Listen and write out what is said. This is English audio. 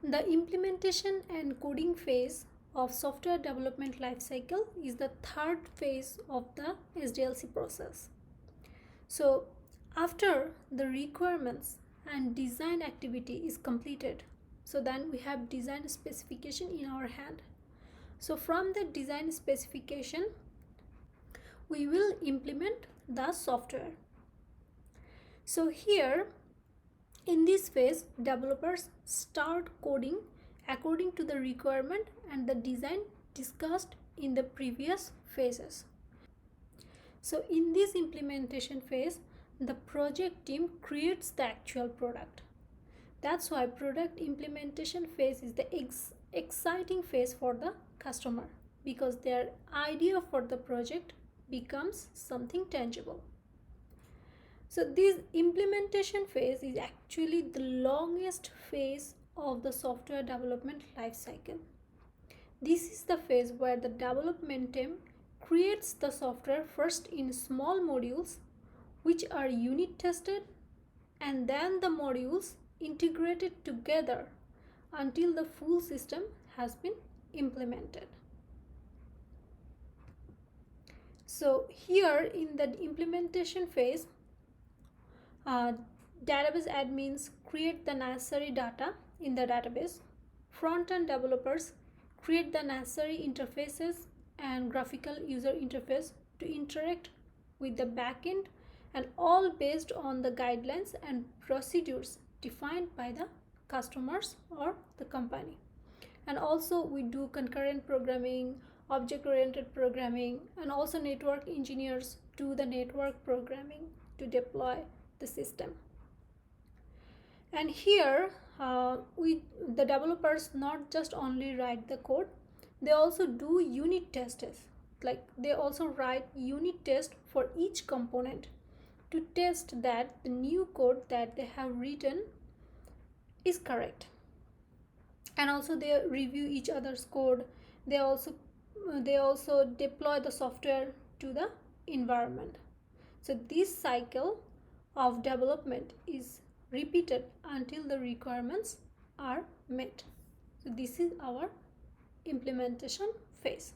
The implementation and coding phase of software development lifecycle is the third phase of the SDLC process. So after the requirements and design activity is completed, so then we have design specification in our hand. So from the design specification, we will implement the software. So here in this phase, developers start coding according to the requirement and the design discussed in the previous phases. So in this implementation phase, the project team creates the actual product. That's why product implementation phase is the exciting phase for the customer, because their idea for the project becomes something tangible. So this implementation phase is actually the longest phase of the software development lifecycle. This is the phase where the development team creates the software first in small modules which are unit tested, and then the modules integrated together until the full system has been implemented. So here in the implementation phase, database admins create the necessary data in the database. Front-end developers create the necessary interfaces and graphical user interface to interact with the backend, and all based on the guidelines and procedures defined by the customers or the company. And also we do concurrent programming, object-oriented programming, and also network engineers do the network programming to deploy the system. And here the developers not just only write the code, they also do unit tests. Like they also write unit tests for each component to test that the new code that they have written is correct. And also they review each other's code. They also deploy the software to the environment. So this cycle of development is repeated until the requirements are met. So this is our implementation phase.